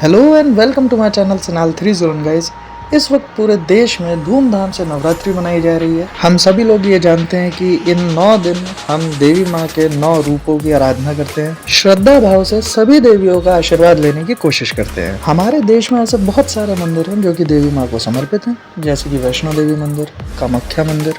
Hello and welcome to my channel सनाल 3 zone guys. इस वक्त पूरे देश में धूमधाम से नवरात्रि मनाई जा रही है। हम सभी लोग ये जानते हैं कि इन 9 दिन हम देवी माँ के 9 रूपों की आराधना करते हैं। श्रद्धा भाव से सभी देवियों का आशीर्वाद लेने की कोशिश करते हैं। हमारे देश में ऐसे बहुत सारे मंदिर हैं जो कि देवी माँ को समर्पित हैं, जैसे कि वैष्णो देवी मंदिर, कामाख्या मंदिर,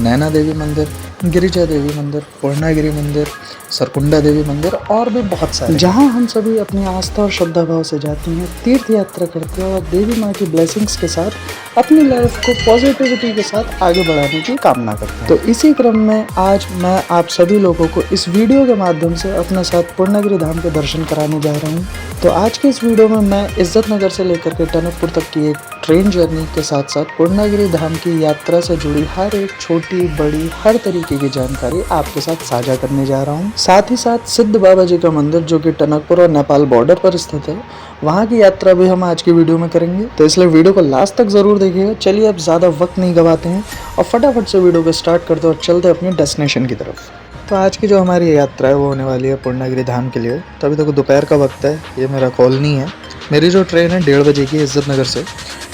नैना देवी मंदिर, गिरिजा देवी मंदिर, पूर्णागिरी मंदिर, सरकुंडा देवी मंदिर और भी बहुत सारे, जहां हम सभी अपनी आस्था और श्रद्धा भाव से जाते हैं, तीर्थ यात्रा करते हैं और देवी माँ की ब्लेसिंग्स के साथ अपनी लाइफ को पॉजिटिविटी के साथ आगे बढ़ाने की कामना करते हैं। तो इसी क्रम में आज मैं आप सभी लोगों को इस वीडियो के माध्यम से अपने साथ पूर्णागिरी धाम के दर्शन कराने जा रहा हूँ। तो आज के इस वीडियो में मैं इज्जत नगर से लेकर के टनकपुर तक की एक ट्रेन जर्नी के साथ साथ पूर्णागिरी धाम की यात्रा से जुड़ी हर एक छोटी बड़ी हर तरीके की जानकारी आपके साथ साझा करने जा रहा हूँ। साथ ही साथ सिद्ध बाबा जी का मंदिर जो कि टनकपुर और नेपाल बॉर्डर पर स्थित है, वहाँ की यात्रा भी हम आज की वीडियो में करेंगे। तो इसलिए वीडियो को लास्ट तक जरूर देखिएगा। चलिए अब ज़्यादा वक्त नहीं गवाते हैं और फटाफट से वीडियो को स्टार्ट करते और चलते अपनी डेस्टिनेशन की तरफ। तो आज की जो हमारी यात्रा है वो होने वाली है पूर्णागिरी धाम के लिए। तो अभी तक दोपहर का वक्त है, ये मेरा कॉलोनी है। मेरी जो ट्रेन है 1:30 बजे की इज्जत नगर से।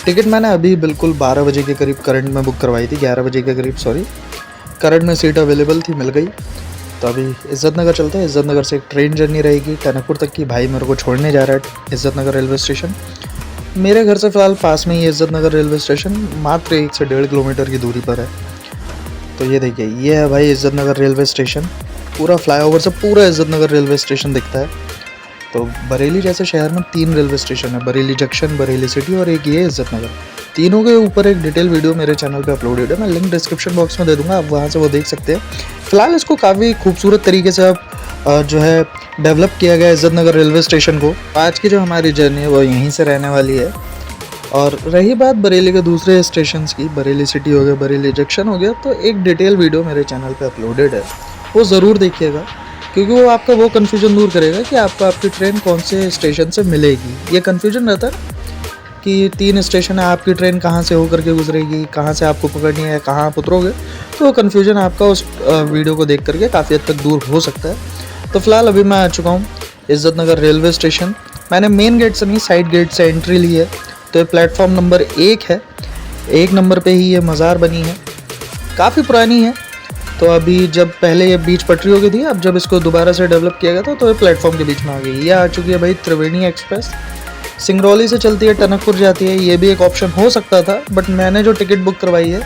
टिकट मैंने अभी बिल्कुल 12 बजे के करीब करंट में बुक करवाई थी, 11 बजे के करीब सॉरी। करंट में सीट अवेलेबल थी, मिल गई। तो अभी इज्जत नगर चलते हैं। इज्जत नगर से एक ट्रेन जर्नी रहेगी टनकपुर तक की। भाई मेरे को छोड़ने जा रहा है इज्जत नगर रेलवे स्टेशन। मेरे घर से फ़िलहाल पास में ही इज्जत नगर रेलवे स्टेशन, मात्र 1 से 1.5 किलोमीटर की दूरी पर है। तो ये देखिए, ये है भाई इज्जत नगर रेलवे स्टेशन। पूरा फ्लाईओवर से पूरा इज्जत नगर रेलवे स्टेशन दिखता है। तो बरेली जैसे शहर में 3 रेलवे स्टेशन है, बरेली जंक्शन, बरेली सिटी और एक ये इज्जत नगर। तीनों के ऊपर एक डिटेल वीडियो मेरे चैनल पे अपलोडेड है, मैं लिंक डिस्क्रिप्शन बॉक्स में दे दूंगा, आप वहाँ से वो देख सकते हैं। फिलहाल इसको काफ़ी खूबसूरत तरीके से अब जो है डेवलप किया गया इज्जत नगर रेलवे स्टेशन को। आज की जो हमारी जर्नी है वो यहीं से रहने वाली है। और रही बात बरेली के दूसरे स्टेशन की, बरेली सिटी हो गया, बरेली जंक्शन हो गया, तो एक डिटेल वीडियो मेरे चैनल पे अपलोडेड है, वो ज़रूर देखिएगा, क्योंकि वो आपका वो कन्फ्यूजन दूर करेगा कि आपको आपकी ट्रेन कौन से स्टेशन से मिलेगी। ये कन्फ्यूजन रहता है कि 3 स्टेशन है, आपकी ट्रेन कहाँ से होकर के गुजरेगी, कहाँ से आपको पकड़नी है, कहाँ आप उतरोगे। तो वो कन्फ्यूजन आपका उस वीडियो को देख करके काफ़ी हद तक दूर हो सकता है। तो फिलहाल अभी मैं आ चुका हूँ इज्जत नगर रेलवे स्टेशन। मैंने मेन गेट से नहीं, साइड गेट से एंट्री ली है। तो ये प्लेटफॉर्म नंबर 1 है। 1 नंबर पे ही ये मज़ार बनी है, काफ़ी पुरानी है। तो अभी जब पहले ये बीच पटरी हो गई थी, अब जब इसको दोबारा से डेवलप किया गया था तो ये प्लेटफॉर्म के बीच में आ गई। ये आ चुकी है भाई त्रिवेणी एक्सप्रेस। सिंगरौली से चलती है, टनकपुर जाती है। ये भी एक ऑप्शन हो सकता था, बट मैंने जो टिकट बुक करवाई है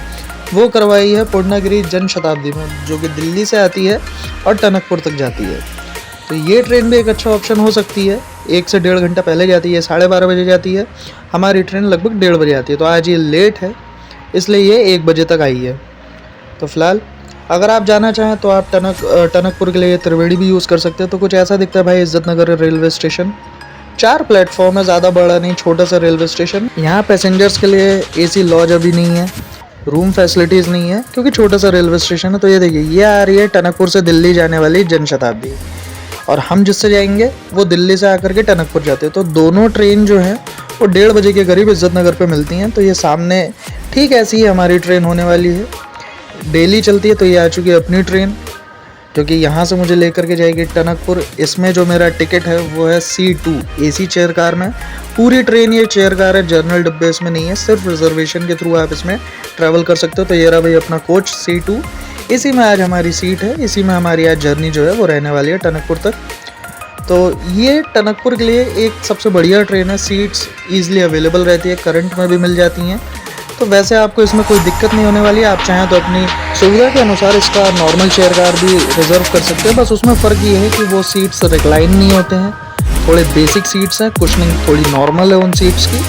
वो करवाई है पूर्णागिरी जन शताब्दी में, जो कि दिल्ली से आती है और टनकपुर तक जाती है। तो ये ट्रेन भी एक अच्छा ऑप्शन हो सकती है। 1 से 1.5 घंटा पहले जाती है, 12:30 बजे जाती है। हमारी ट्रेन लगभग 1:30 बजे आती है। तो आज ये लेट है, इसलिए ये 1 बजे तक आई है। तो फिलहाल अगर आप जाना चाहें तो आप टनकपुर के लिए त्रिवेणी भी यूज़ कर सकते हैं। तो कुछ ऐसा दिखता है भाई इज्जत नगर रेलवे स्टेशन। 4 प्लेटफॉर्म है, ज़्यादा बड़ा नहीं, छोटा सा रेलवे स्टेशन। यहाँ पैसेंजर्स के लिए AC लॉज अभी नहीं है, रूम फैसिलिटीज़ नहीं है, क्योंकि छोटा सा रेलवे स्टेशन है। तो ये देखिए, ये आ रही है टनकपुर से दिल्ली जाने वाली जन शताब्दी, और हम जिससे जाएंगे वो दिल्ली से आकर के टनकपुर जाते हैं। तो दोनों ट्रेन जो है वो 1:30 बजे के करीब इज्जत नगर पे मिलती हैं। तो ये सामने ठीक ऐसी ही हमारी ट्रेन होने वाली है, डेली चलती है। तो ये आ चुकी है अपनी ट्रेन, जो कि यहाँ से मुझे लेकर के जाएगी टनकपुर। इसमें जो मेरा टिकट है वो है C2 AC चेयर कार में। पूरी ट्रेन ये चेयर कार है, जर्नल डिब्बे इसमें नहीं है, सिर्फ रिजर्वेशन के थ्रू आप इसमें ट्रैवल कर सकते हो। तो ये रहा भाई अपना कोच C2, इसी में आज हमारी सीट है, इसी में हमारी आज जर्नी जो है वो रहने वाली है टनकपुर तक। तो ये टनकपुर के लिए एक सबसे बढ़िया ट्रेन है। सीट्स ईजिली अवेलेबल रहती है, करंट में भी मिल जाती हैं। तो वैसे आपको इसमें कोई दिक्कत नहीं होने वाली है। आप चाहें तो अपनी सुविधा के अनुसार इसका नॉर्मल चेयर कार भी रिजर्व कर सकते हैं। बस उसमें फ़र्क ये है कि वो सीट्स रिक्लाइन नहीं होते हैं, थोड़े बेसिक सीट्स हैं, कुशनिंग थोड़ी नॉर्मल है उन सीट्स की।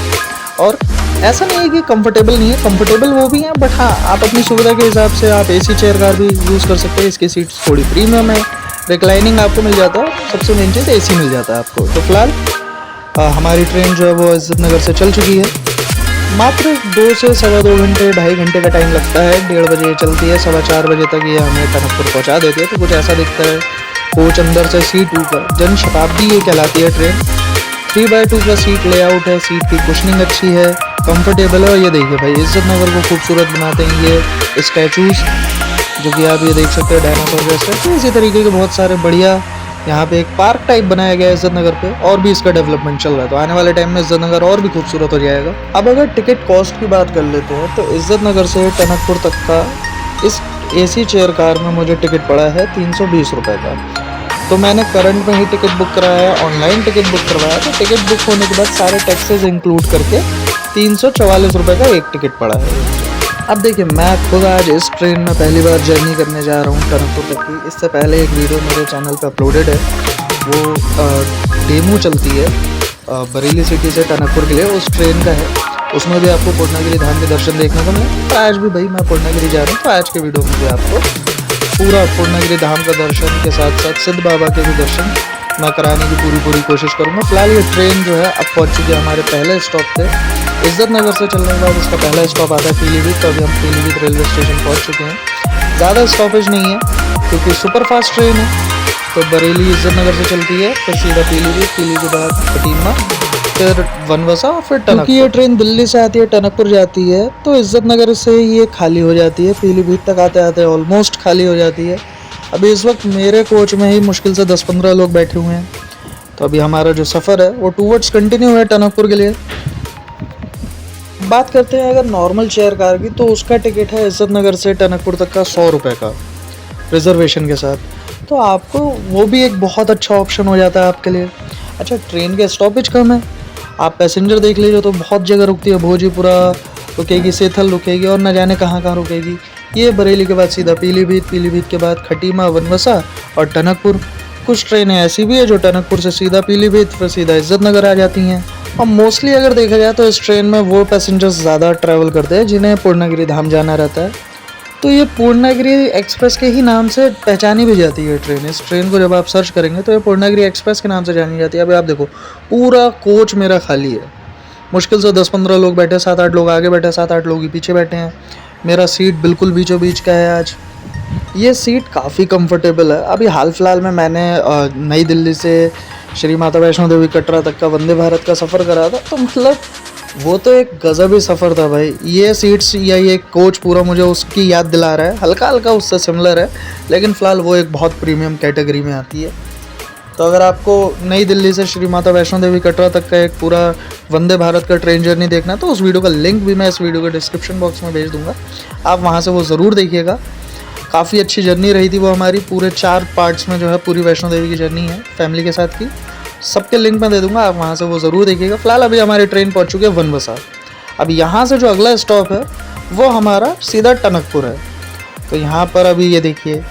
और ऐसा नहीं है कि कंफर्टेबल नहीं है, कंफर्टेबल वो भी हैं, बट हाँ आप अपनी सुविधा के हिसाब से आप AC चेयर कार भी यूज़ कर सकते हैं। इसकी सीट्स थोड़ी प्रीमियम है, रिक्लाइनिंग आपको मिल जाता है, सबसे मेन चीज़ AC मिल जाता है आपको। तो फिलहाल हमारी ट्रेन जो है वो इज्जत नगर से चल चुकी है। मात्र 2 से सवा 2 घंटे 2.5 घंटे का टाइम लगता है। 1:30 बजे चलती है, 4:15 बजे तक ये हमें टनकपुर पहुंचा देती है। तो कुछ ऐसा दिखता है कोच अंदर से। C2 का जन शताब्दी ये कहलाती है ट्रेन। 3x2 का सीट लेआउट है, सीट की कुशनिंग अच्छी है, कंफर्टेबल है। और ये देखिए भाई इज्जत नगर को खूबसूरत बनाते हैं ये स्टैचूज़, जो कि आप ये देख सकते हैं डायनासोर जैसे। तो इसी तरीके के बहुत सारे बढ़िया यहाँ पे एक पार्क टाइप बनाया गया है इज्जत नगर पे, और भी इसका डेवलपमेंट चल रहा है, तो आने वाले टाइम में इज्जत नगर और भी खूबसूरत हो जाएगा। अब अगर टिकट कॉस्ट की बात कर लेते हैं तो इज्जत नगर से टनकपुर तक का इस AC चेयर कार में मुझे टिकट पड़ा है 320 रुपये का। तो मैंने करंट में ही टिकट बुक कराया, ऑनलाइन टिकट बुक करवाया, तो टिकट बुक होने के बाद सारे टैक्सेस इंक्लूड करके 344 रुपये का एक टिकट पड़ा है। अब देखिए, मैं खुद आज इस ट्रेन में पहली बार जर्नी करने जा रहा हूँ टनकपुर तक की। इससे पहले एक वीडियो मेरे चैनल पे अपलोडेड है, वो डेमू चलती है बरेली सिटी से टनकपुर के लिए, उस ट्रेन का है। उसमें भी आपको पूर्णागिरि धाम के दर्शन देखने को मिले। तो आज भी भाई मैं पूर्णागिरि जा रहा हूँ, तो आज के वीडियो में भी आपको पूरा पूर्णागिरि धाम का दर्शन के साथ साथ सिद्ध बाबा के भी दर्शन मैं कराने की पूरी कोशिश करूँगा। फिलहाल ये ट्रेन जो है अब पहुँच चुकी है हमारे पहले स्टॉप पे। इज्जत नगर से चलने के बाद इसका पहला स्टॉप आता है पीलीभीत। तो अभी हम पीलीभीत रेलवे स्टेशन पहुँच चुके हैं। ज़्यादा स्टॉपेज नहीं है क्योंकि सुपर फास्ट ट्रेन है। तो बरेली इज्जत नगर से चलती है, फिर सीधा पीलीभीत, पीलीभीत के बाद खटीमा, फिर वनवसा, फिर टनकपुर। ये ट्रेन दिल्ली से आती है, टनकपुर जाती है, तो इज्जत नगर से ये खाली हो जाती है। पीलीभीत तक आते आते ऑलमोस्ट खाली हो जाती है। अभी इस वक्त मेरे कोच में ही मुश्किल से 10-15 लोग बैठे हुए हैं। तो अभी हमारा जो सफ़र है वो टूवर्ड्स कंटिन्यू है टनकपुर के लिए। बात करते हैं अगर नॉर्मल चेयर कार की, तो उसका टिकट है इज्जत नगर से टनकपुर तक का 100 रुपये का रिजर्वेशन के साथ। तो आपको वो भी एक बहुत अच्छा ऑप्शन हो जाता है आपके लिए। अच्छा, ट्रेन के स्टॉपेज कम है, आप पैसेंजर देख लीजिए तो बहुत जगह रुकती है। भोजीपुरा रुकेगी, सेथल रुकेगी, और न जाने कहाँ कहाँ रुकेगी। ये बरेली के बाद सीधा पीलीभीत, पीलीभीत के बाद खटीमा, वनवसा और टनकपुर। कुछ ट्रेनें ऐसी भी है जो टनकपुर से सीधा पीलीभीत, फिर सीधा इज्जत नगर आ जाती हैं। और मोस्टली अगर देखा जाए तो इस ट्रेन में वो पैसेंजर्स ज़्यादा ट्रैवल करते हैं जिन्हें पूर्णागिरि धाम जाना रहता है। तो ये पूर्णागिरि एक्सप्रेस के ही नाम से पहचानी भी जाती है ट्रेन। इस ट्रेन को जब आप सर्च करेंगे तो ये पूर्णागिरि एक्सप्रेस के नाम से जानी जाती है। अभी आप देखो, पूरा कोच मेरा खाली है। मुश्किल से 10-15 लोग बैठे, 7-8 लोग आगे बैठे, 7-8 लोग ही पीछे बैठे हैं। मेरा सीट बिल्कुल बीचों बीच का है आज। ये सीट काफ़ी कंफर्टेबल है। अभी हाल फिलहाल में मैंने नई दिल्ली से श्री माता वैष्णो देवी कटरा तक का वंदे भारत का सफ़र करा था, तो मतलब वो तो एक गज़ब ही सफ़र था भाई। ये सीट्स या ये कोच पूरा मुझे उसकी याद दिला रहा है, हल्का हल्का उससे सिमिलर है, लेकिन फ़िलहाल वो एक बहुत प्रीमियम कैटेगरी में आती है। तो अगर आपको नई दिल्ली से श्री माता वैष्णो देवी कटरा तक का एक पूरा वंदे भारत का ट्रेन जर्नी देखना, तो उस वीडियो का लिंक भी मैं इस वीडियो के डिस्क्रिप्शन बॉक्स में भेज दूँगा, आप वहाँ से वो ज़रूर देखिएगा। काफ़ी अच्छी जर्नी रही थी वो हमारी, पूरे 4 पार्ट्स में जो है पूरी वैष्णो देवी की जर्नी है फैमिली के साथ की। सबके लिंक मैं दे दूंगा, आप वहाँ से वो ज़रूर देखिएगा। फिलहाल अभी हमारी ट्रेन पहुँच चुकी है वनवसा। अब यहाँ से जो अगला स्टॉप है वो हमारा सीधा टनकपुर है। तो यहाँ पर अभी ये देखिए,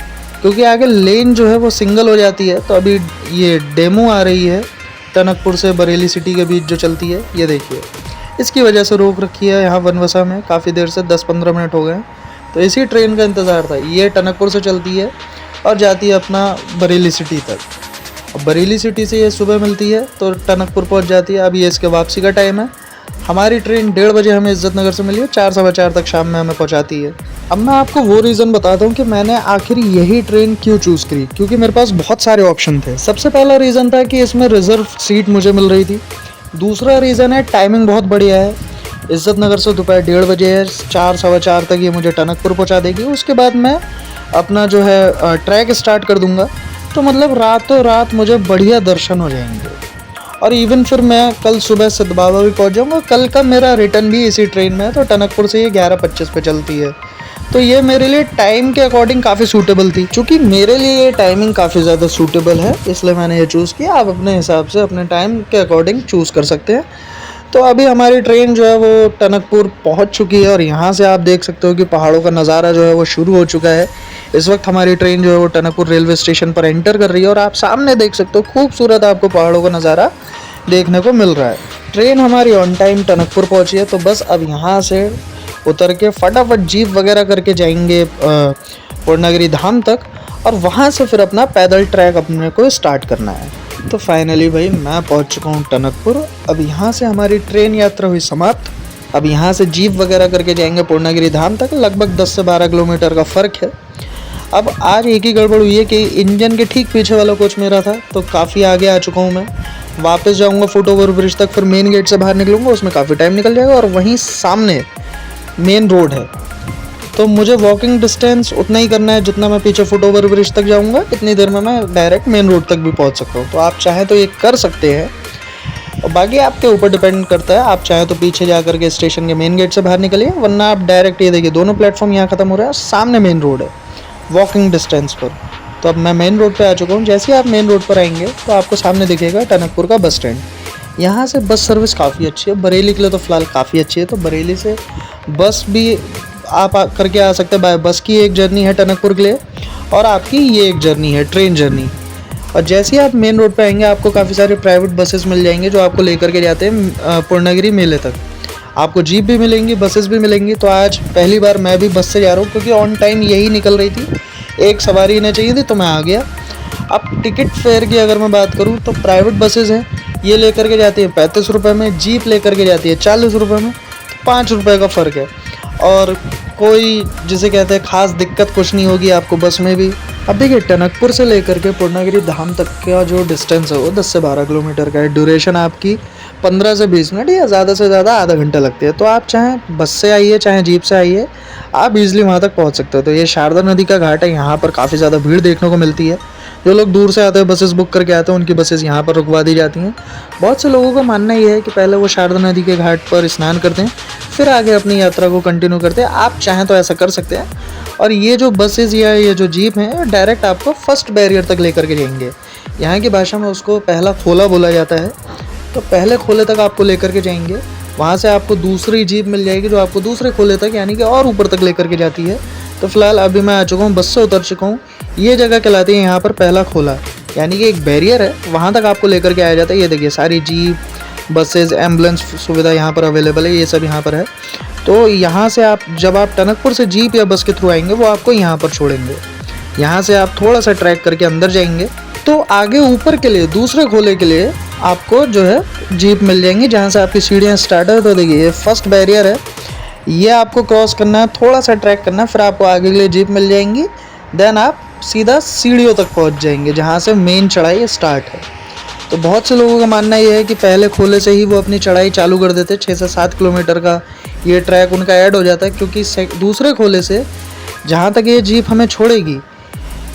क्योंकि आगे लेन जो है वो सिंगल हो जाती है, तो अभी ये डेमो आ रही है टनकपुर से बरेली सिटी के बीच जो चलती है, ये देखिए, इसकी वजह से रोक रखी है यहाँ वनवसा में। काफ़ी देर से 10-15 मिनट हो गए हैं, तो इसी ट्रेन का इंतज़ार था। ये टनकपुर से चलती है और जाती है अपना बरेली सिटी तक। अब बरेली सिटी से ये सुबह मिलती है तो टनकपुर पहुंच जाती है। अब ये इसके वापसी का टाइम है। हमारी ट्रेन 1:30 बजे हमें इज्जत नगर से मिली है, 4 सवा 4 तक शाम में हमें पहुंचाती है। अब मैं आपको वो रीज़न बताता हूँ कि मैंने आखिर यही ट्रेन क्यों चूज़ करी, क्योंकि मेरे पास बहुत सारे ऑप्शन थे। सबसे पहला रीज़न था कि इसमें रिजर्व सीट मुझे मिल रही थी। दूसरा रीज़न है टाइमिंग बहुत बढ़िया है। इज्जत नगर से दोपहर 1:30 बजे है, 4 सवा 4 तक ये मुझे टनकपुर पहुँचा देगी। उसके बाद मैं अपना जो है ट्रैक स्टार्ट कर दूँगा, तो मतलब रातों रात मुझे बढ़िया दर्शन हो जाएंगे। और इवन फिर मैं कल सुबह सिद्ध बाबा भी पहुंच जाऊंगा। कल का मेरा रिटर्न भी इसी ट्रेन में है, तो टनकपुर से ये 11:25 पे चलती है। तो ये मेरे लिए टाइम के अकॉर्डिंग काफ़ी सूटेबल थी। चूँकि मेरे लिए ये टाइमिंग काफ़ी ज़्यादा सूटेबल है, इसलिए मैंने ये चूज़ किया। आप अपने हिसाब से अपने टाइम के अकॉर्डिंग चूज़ कर सकते हैं। तो अभी हमारी ट्रेन जो है वो टनकपुर पहुंच चुकी है, और यहाँ से आप देख सकते हो कि पहाड़ों का नज़ारा जो है वो शुरू हो चुका है। इस वक्त हमारी ट्रेन जो है वो टनकपुर रेलवे स्टेशन पर एंटर कर रही है, और आप सामने देख सकते हो खूबसूरत आपको पहाड़ों का नज़ारा देखने को मिल रहा है। ट्रेन हमारी ऑन टाइम टनकपुर पहुंची है, तो बस अब यहाँ से उतर के फटाफट जीप वगैरह करके जाएंगे पूर्णागिरि धाम तक, और वहाँ से फिर अपना पैदल ट्रैक अपने को स्टार्ट करना है। तो फाइनली भाई मैं पहुँच चुका हूँ टनकपुर। अब यहाँ से हमारी ट्रेन यात्रा हुई समाप्त। अब यहाँ से जीप वगैरह करके जाएंगे पूर्णागिरि धाम तक। लगभग 10 से 12 किलोमीटर का फ़र्क है। अब आज एक ही गड़बड़ हुई है कि इंजन के ठीक पीछे वाला कोच मेरा था, तो काफ़ी आगे आ चुका हूँ मैं। वापस जाऊँगा फुट ओवर ब्रिज तक, फिर मेन गेट से बाहर निकलूँगा, उसमें काफ़ी टाइम निकल जाएगा। और वहीं सामने मेन रोड है, तो मुझे वॉकिंग डिस्टेंस उतना ही करना है जितना मैं पीछे फुट ओवर ब्रिज तक जाऊँगा, इतनी देर में मैं डायरेक्ट मेन रोड तक भी पहुँच सकता हूँ। तो आप चाहें तो ये कर सकते हैं, और बाकी आपके ऊपर डिपेंड करता है। आप चाहें तो पीछे जा करके स्टेशन के मेन गेट से बाहर निकलिए, वरना आप डायरेक्ट ये देखिए दोनों प्लेटफॉर्म यहाँ ख़त्म हो रहा है, सामने मेन रोड है वॉकिंग डिस्टेंस पर। तो अब मैं मेन रोड पे आ चुका हूँ। जैसे ही आप मेन रोड पर आएंगे तो आपको सामने दिखेगा टनकपुर का बस स्टैंड। यहाँ से बस सर्विस काफ़ी अच्छी है, बरेली के लिए तो फ़िलहाल काफ़ी अच्छी है। तो बरेली से बस भी आप करके आ सकते हैं। बाय बस की एक जर्नी है टनकपुर के लिए, और आपकी ये एक जर्नी है ट्रेन जर्नी। और जैसे ही आप मेन रोड पे आएंगे आपको काफ़ी सारे प्राइवेट बसेस मिल जाएंगे जो आपको लेकर के जाते हैं पूर्णागिरी मेले तक। आपको जीप भी मिलेंगी, बसेस भी मिलेंगी। तो आज पहली बार मैं भी बस से जा रहा हूँ, क्योंकि ऑन टाइम यही निकल रही थी, एक सवारी इन्हें चाहिए थी तो मैं आ गया। अब टिकट फेयर की अगर मैं बात करूँ तो प्राइवेट बसेस हैं, ये लेकर के जाती है 35 रुपये में, जीप लेकर के जाती है 40 रुपये में, 5 रुपये का फ़र्क है। और कोई जिसे कहते हैं ख़ास दिक्कत कुछ नहीं होगी आपको बस में भी। अब देखिए टनकपुर से लेकर के पूर्णागिरी धाम तक का जो डिस्टेंस है वो 10 से 12 किलोमीटर का है। ड्यूरेशन आपकी 15 से 20 मिनट या ज़्यादा से ज़्यादा आधा घंटा लगती है। तो आप चाहे बस से आइए चाहे जीप से आइए, आप इजीली वहाँ तक पहुँच सकते हो। तो ये शारदा नदी का घाट है, यहाँ पर काफ़ी ज़्यादा भीड़ देखने को मिलती है। जो लोग दूर से आते हैं बसेस बुक करके आते हैं, उनकी बसेस यहाँ पर रुकवा दी जाती हैं। बहुत से लोगों का मानना ये है कि पहले वो शारदा नदी के घाट पर स्नान करते हैं, फिर आगे अपनी यात्रा को कंटिन्यू करते हैं। आप चाहें तो ऐसा कर सकते हैं। और ये जो बसेस या ये जो जीप हैं डायरेक्ट आपको फर्स्ट बैरियर तक लेकर के जाएंगे। यहाँ की भाषा में उसको पहला खोला बोला जाता है। तो पहले खोले तक आपको लेकर के जाएंगे, वहाँ से आपको दूसरी जीप मिल जाएगी जो आपको दूसरे खोले तक यानी कि और ऊपर तक लेकर के जाती है। तो फिलहाल अभी मैं आ चुका हूँ, बस से उतर चुका हूँ। ये जगह कहलाती है यहाँ पर पहला खोला, यानी कि एक बैरियर है, वहाँ तक आपको लेकर के आया जाता है। ये देखिए सारी जीप, बसेस, एम्बुलेंस सुविधा यहाँ पर अवेलेबल है, ये सब यहाँ पर है। तो यहाँ से आप जब आप टनकपुर से जीप या बस के थ्रू आएंगे वो आपको यहाँ पर छोड़ेंगे। यहाँ से आप थोड़ा सा ट्रैक करके अंदर जाएंगे तो आगे ऊपर के लिए दूसरे खोले के लिए आपको जो है जीप मिल जाएंगी, जहाँ से आपकी सीढ़ियाँ स्टार्ट है। तो देखिए ये फर्स्ट बैरियर है, ये आपको क्रॉस करना है, थोड़ा सा ट्रैक करना है, फिर आपको आगे के लिए जीप मिल जाएंगी। देन आप सीधा सीढ़ियों तक पहुँच जाएंगे जहाँ से मेन चढ़ाई स्टार्ट है। तो बहुत से लोगों का मानना ये है कि पहले खोले से ही वो अपनी चढ़ाई चालू कर देते हैं। 6 से 7 किलोमीटर का ये ट्रैक उनका ऐड हो जाता है, क्योंकि दूसरे खोले से जहाँ तक ये जीप हमें छोड़ेगी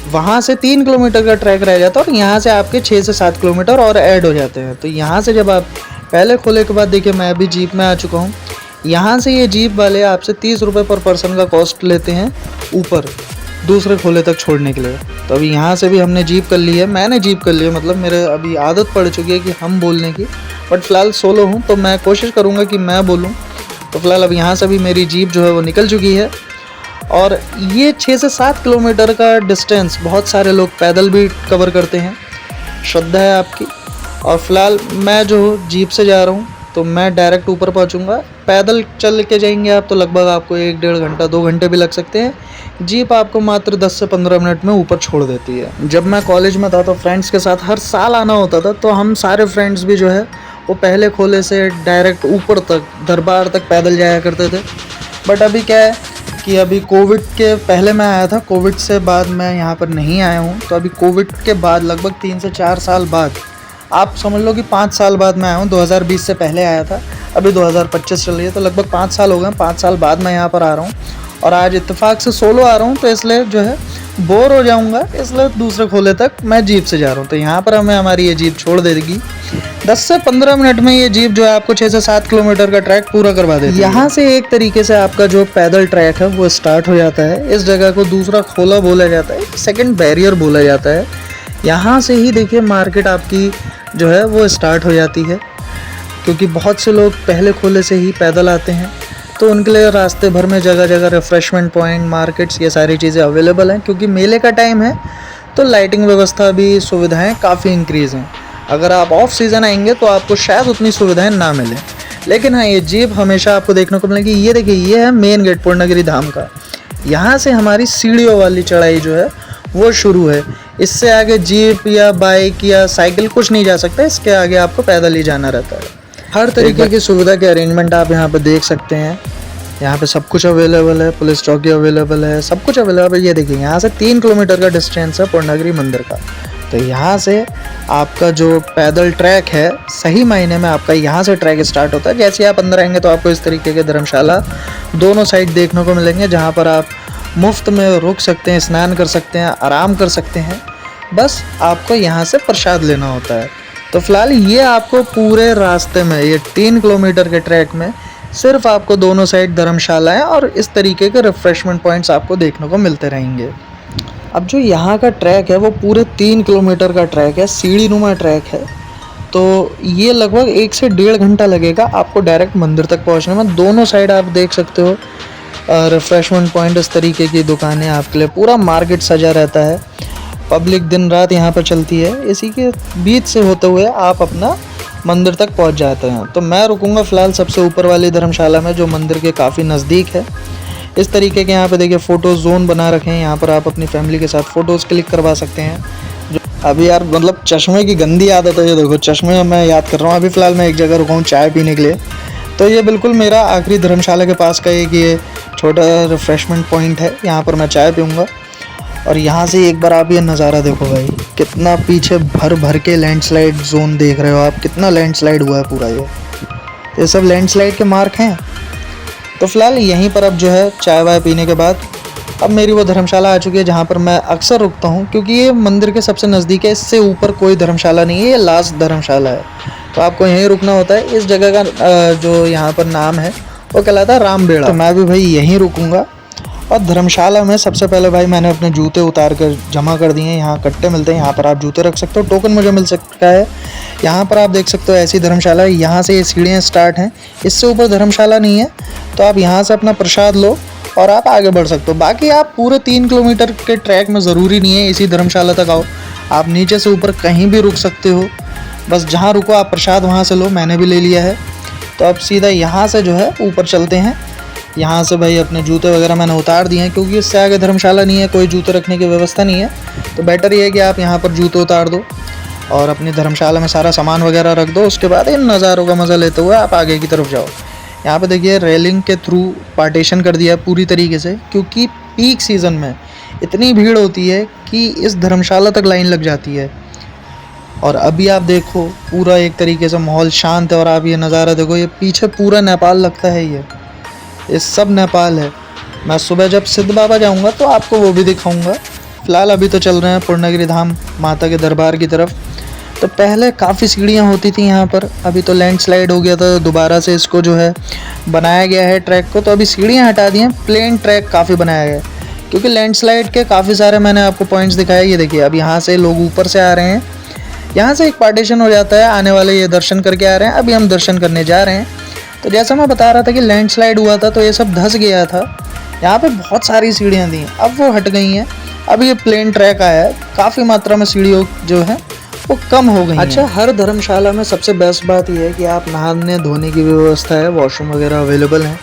वहाँ से 3 किलोमीटर का ट्रैक रह जाता है, और यहाँ से आपके 6 से 7 किलोमीटर और ऐड हो जाते हैं। तो यहाँ से जब आप पहले खोले के बाद देखिए मैं अभी जीप में आ चुका हूँ। यहाँ से ये जीप वाले आपसे 30 रुपये पर पर्सन का कॉस्ट लेते हैं ऊपर दूसरे खोले तक छोड़ने के लिए। तो अभी यहाँ से भी हमने जीप कर ली है, मैंने जीप कर ली है, मतलब मेरे अभी आदत पड़ चुकी है कि हम बोलने की। बट फ़िलहाल सोलो हूँ तो मैं कोशिश करूँगा कि मैं बोलूँ। तो फिलहाल अब यहाँ से भी मेरी जीप जो है वो निकल चुकी है। और ये 6 से 7 किलोमीटर का डिस्टेंस बहुत सारे लोग पैदल भी कवर करते हैं, श्रद्धा है आपकी। और फिलहाल मैं जो जीप से जा रहा हूँ तो मैं डायरेक्ट ऊपर पहुँचूँगा। पैदल चल के जाएंगे आप तो लगभग आपको 1-1.5 घंटा 2 घंटे भी लग सकते हैं। जीप आपको मात्र 10 से 15 मिनट में ऊपर छोड़ देती है। जब मैं कॉलेज में था तो फ्रेंड्स के साथ हर साल आना होता था, तो हम सारे फ्रेंड्स भी जो है वो पहले खोले से डायरेक्ट ऊपर तक दरबार तक पैदल जाया करते थे। बट अभी क्या है कि अभी कोविड के पहले मैं आया था, कोविड से बाद मैं यहाँ पर नहीं आया हूँ। तो अभी कोविड के बाद लगभग 3 से 4 साल बाद, आप समझ लो कि 5 साल बाद मैं आया हूँ। 2020 से पहले आया था, अभी 2025 चल रही है, तो लगभग 5 साल हो गए। 5 साल बाद मैं यहाँ पर आ रहा हूँ, और आज इत्तेफाक से सोलो आ रहा हूँ, तो इसलिए जो है बोर हो जाऊँगा, इसलिए दूसरे खोले तक मैं जीप से जा रहा हूँ। तो यहाँ पर हमें हमारी ये जीप छोड़ देगी। 10 से 15 मिनट में ये जीप जो है आपको 6 से 7 किलोमीटर का ट्रैक पूरा करवा देती है। यहाँ से एक तरीके से आपका जो पैदल ट्रैक है वो स्टार्ट हो जाता है। इस जगह को दूसरा खोला बोला जाता है, सेकंड बैरियर बोला जाता है। यहाँ से ही देखिए मार्केट आपकी जो है वो स्टार्ट हो जाती है, क्योंकि बहुत से लोग पहले खोले से ही पैदल आते हैं। तो उनके लिए रास्ते भर में जगह जगह रिफ़्रेशमेंट पॉइंट, मार्केट्स, ये सारी चीज़ें अवेलेबल हैं। क्योंकि मेले का टाइम है तो लाइटिंग व्यवस्था भी, सुविधाएं काफ़ी इंक्रीज़ हैं। अगर आप ऑफ सीज़न आएंगे तो आपको शायद उतनी सुविधाएं ना मिलें, लेकिन हाँ ये जीप हमेशा आपको देखने को मिलेगी। ये देखिए ये है मेन गेट पूर्णागिरी धाम का। यहाँ से हमारी सीढ़ियों वाली चढ़ाई जो है वो शुरू है। इससे आगे जीप या बाइक या साइकिल कुछ नहीं जा सकता, इसके आगे आपको पैदल ही जाना रहता है। हर तरीके की सुविधा के अरेंजमेंट आप यहाँ पे देख सकते हैं। यहाँ पे सब कुछ अवेलेबल है, पुलिस चौकी अवेलेबल है, सब कुछ अवेलेबल है। ये देखिए यहाँ से 3 किलोमीटर का डिस्टेंस है पूर्णागिरी मंदिर का। तो यहाँ से आपका जो पैदल ट्रैक है सही मायने में आपका यहाँ से ट्रैक स्टार्ट होता है। जैसे आप अंदर आएंगे तो आपको इस तरीके के धर्मशाला दोनों साइड देखने को मिलेंगे, जहाँ पर आप मुफ्त में रुक सकते हैं, स्नान कर सकते हैं, आराम कर सकते हैं। बस आपको यहाँ से प्रसाद लेना होता है। तो फिलहाल ये आपको पूरे रास्ते में, ये 3 किलोमीटर के ट्रैक में सिर्फ आपको दोनों साइड धर्मशालाएं और इस तरीके के रिफ्रेशमेंट पॉइंट्स आपको देखने को मिलते रहेंगे। अब जो यहाँ का ट्रैक है वो पूरे 3 किलोमीटर का ट्रैक है, सीढ़ी नुमा ट्रैक है। तो ये लगभग 1 से 1.5 घंटा लगेगा आपको डायरेक्ट मंदिर तक पहुँचने में। दोनों साइड आप देख सकते हो रिफ्रेशमेंट पॉइंट, इस तरीके की दुकानें आपके लिए, पूरा मार्केट सजा रहता है। पब्लिक दिन रात यहाँ पर चलती है। इसी के बीच से होते हुए आप अपना मंदिर तक पहुँच जाते हैं। तो मैं रुकूंगा फ़िलहाल सबसे ऊपर वाली धर्मशाला में, जो मंदिर के काफ़ी नज़दीक है। इस तरीके के यहाँ पे देखिए फ़ोटो जोन बना रखे हैं। यहाँ पर आप अपनी फैमिली के साथ फ़ोटोज़ क्लिक करवा सकते हैं। जो अभी यार मतलब चश्मे की गंदी आदत है, ये देखो चश्मे मैं याद कर रहा हूँ। अभी फ़िलहाल मैं एक जगह रुका हूँ चाय पीने के लिए। तो ये बिल्कुल मेरा आखिरी धर्मशाला के पास का एक ये छोटा रिफ़्रेशमेंट पॉइंट है। यहाँ पर मैं चाय पीऊँगा। और यहाँ से एक बार आप ये नज़ारा देखो भाई, कितना पीछे भर भर के लैंडस्लाइड जोन देख रहे हो आप, कितना लैंडस्लाइड हुआ है पूरा। ये सब लैंडस्लाइड के मार्क हैं। तो फिलहाल यहीं पर अब जो है चाय वाय पीने के बाद अब मेरी वो धर्मशाला आ चुकी है जहाँ पर मैं अक्सर रुकता हूँ, क्योंकि ये मंदिर के सबसे नज़दीक है। इससे ऊपर कोई धर्मशाला नहीं है, ये लास्ट धर्मशाला है। तो आपको यहीं रुकना होता है। इस जगह का जो यहाँ पर नाम है वो कहलाता है रामबेड़ा। तो मैं भी भाई यहीं रुकूँगा। और धर्मशाला में सबसे पहले भाई मैंने अपने जूते उतार कर जमा कर दिए हैं। यहाँ कट्टे मिलते हैं, यहाँ पर आप जूते रख सकते हो। टोकन मुझे मिल सकता है। यहाँ पर आप देख सकते हो ऐसी धर्मशाला है। यहाँ से ये सीढ़ियाँ स्टार्ट हैं, इससे ऊपर धर्मशाला नहीं है। तो आप यहाँ से अपना प्रसाद लो और आप आगे बढ़ सकते हो। बाकी आप पूरे 3 किलोमीटर के ट्रैक में ज़रूरी नहीं है इसी धर्मशाला तक आओ, आप नीचे से ऊपर कहीं भी रुक सकते हो। बस जहाँ रुको आप प्रसाद वहाँ से लो, मैंने भी ले लिया है। तो अब सीधा यहाँ से जो है ऊपर चलते हैं। यहाँ से भाई अपने जूते वगैरह मैंने उतार दिए हैं, क्योंकि इससे आगे धर्मशाला नहीं है, कोई जूते रखने की व्यवस्था नहीं है। तो बेटर ये है कि आप यहाँ पर जूते उतार दो और अपनी धर्मशाला में सारा सामान वगैरह रख दो। उसके बाद इन नज़ारों का मज़ा लेते हुए आप आगे की तरफ जाओ। यहाँ पे देखिए रेलिंग के थ्रू पार्टीशन कर दिया है पूरी तरीके से, क्योंकि पीक सीज़न में इतनी भीड़ होती है कि इस धर्मशाला तक लाइन लग जाती है। और अभी आप देखो पूरा एक तरीके से माहौल शांत है। और आप ये नज़ारा देखो, ये पीछे पूरा नेपाल लगता है। ये सब नेपाल है। मैं सुबह जब सिद्ध बाबा जाऊंगा तो आपको वो भी दिखाऊंगा। फ़िलहाल अभी तो चल रहे हैं पूर्णागिरि धाम माता के दरबार की तरफ। तो पहले काफ़ी सीढ़ियाँ होती थी यहाँ पर, अभी तो लैंडस्लाइड हो गया था, दोबारा से इसको जो है बनाया गया है ट्रैक को। तो अभी सीढ़ियाँ हटा दी हैं, प्लेन ट्रैक काफ़ी बनाया गया है, क्योंकि लैंडस्लाइड के काफ़ी सारे मैंने आपको पॉइंट्स दिखाए। ये देखिए अब यहाँ से लोग ऊपर से आ रहे हैं, यहाँ से एक पार्टीशन हो जाता है, आने वाले ये दर्शन करके आ रहे हैं। अभी हम दर्शन करने जा रहे हैं। तो जैसा मैं बता रहा था कि लैंडस्लाइड हुआ था तो ये सब धंस गया था। यहाँ पे बहुत सारी सीढ़ियाँ थी, अब वो हट गई हैं। अब ये प्लेन ट्रैक आया है, काफ़ी मात्रा में सीढ़ियों जो है वो कम हो गई। अच्छा, हर धर्मशाला में सबसे बेस्ट बात यह है कि आप नहाने धोने की व्यवस्था है, वॉशरूम वगैरह अवेलेबल हैं।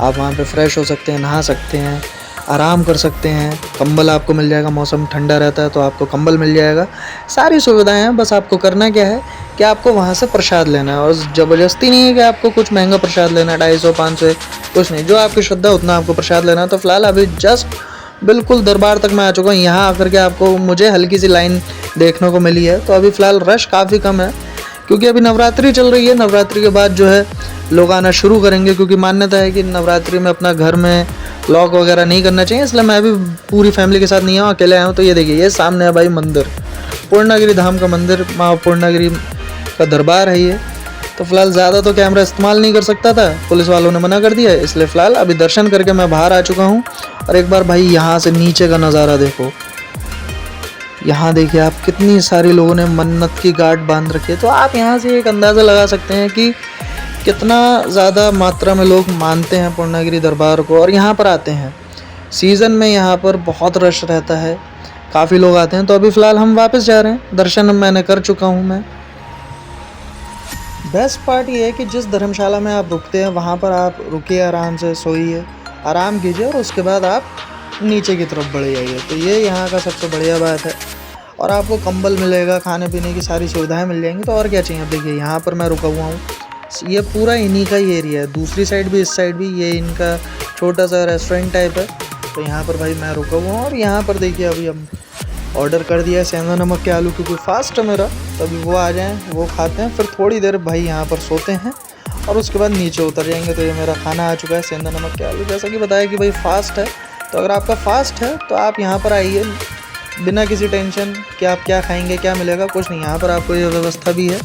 आप वहाँ पे फ्रेश हो सकते हैं, नहा सकते हैं, आराम कर सकते हैं। कंबल आपको मिल जाएगा, मौसम ठंडा रहता है तो आपको कंबल मिल जाएगा। सारी सुविधाएं हैं। बस आपको करना क्या है कि आपको वहाँ से प्रसाद लेना है। और ज़बरदस्ती नहीं है कि आपको कुछ महंगा प्रसाद लेना है, 250 500 कुछ नहीं, जो आपकी श्रद्धा उतना आपको प्रसाद लेना है। तो फिलहाल अभी जस्ट बिल्कुल दरबार तक मैं आ चुका हूँ। यहाँ आकर के आपको मुझे हल्की सी लाइन देखने को मिली है। तो अभी फ़िलहाल रश काफ़ी कम है, क्योंकि अभी नवरात्रि चल रही है। नवरात्रि के बाद जो है लोग आना शुरू करेंगे, क्योंकि मान्यता है कि नवरात्रि में अपना घर में लॉक वगैरह नहीं करना चाहिए। इसलिए मैं भी पूरी फैमिली के साथ नहीं आया, अकेले आया हूँ। तो ये देखिए, ये सामने है भाई मंदिर, पूर्णागिरि धाम का मंदिर, माँ पूर्णागिरि का दरबार है ये। तो फिलहाल ज़्यादा तो कैमरा इस्तेमाल नहीं कर सकता था, पुलिस वालों ने मना कर दिया, इसलिए फ़िलहाल अभी दर्शन करके मैं बाहर आ चुका हूँ। और एक बार भाई यहाँ से नीचे का नज़ारा देखो। यहाँ देखिए आप, कितनी सारी लोगों ने मन्नत की गांठ बांध रखी है। तो आप यहाँ से एक अंदाज़ा लगा सकते हैं कि कितना ज़्यादा मात्रा में लोग मानते हैं पूर्णागिरि दरबार को और यहाँ पर आते हैं। सीज़न में यहाँ पर बहुत रश रहता है, काफ़ी लोग आते हैं। तो अभी फ़िलहाल हम वापस जा रहे हैं, दर्शन मैंने कर चुका हूँ मैं। बेस्ट पार्ट ये है कि जिस धर्मशाला में आप रुकते हैं वहाँ पर आप रुकिए, आराम से सोइए, आराम कीजिए और उसके बाद आप नीचे की तरफ बढ़ जाइए। तो ये यहाँ का सबसे बढ़िया बात है। और आपको कंबल मिलेगा, खाने पीने की सारी सुविधाएं मिल जाएंगी। तो और क्या चाहिए। अब देखिए यहाँ पर मैं रुका हुआ हूँ, ये पूरा इन्हीं का ही एरिया है। दूसरी साइड भी, इस साइड भी, ये इनका छोटा सा रेस्टोरेंट टाइप है। तो यहाँ पर भाई मैं रुका हुआ हूँ। और यहाँ पर देखिए अभी हम ऑर्डर कर दिया है सेंधा नमक के आलू, क्योंकि फास्ट है मेरा, तभी वो आ जाएँ वो खाते हैं, फिर थोड़ी देर भाई यहाँ पर सोते हैं और उसके बाद नीचे उतर जाएंगे। तो ये मेरा खाना आ चुका है सेंधा नमक के आलू। जैसा कि बताया कि भाई फास्ट है, तो अगर आपका फास्ट है तो आप यहाँ पर आइए बिना किसी टेंशन कि आप क्या खाएंगे क्या मिलेगा, कुछ नहीं, यहाँ पर आपको ये व्यवस्था भी है।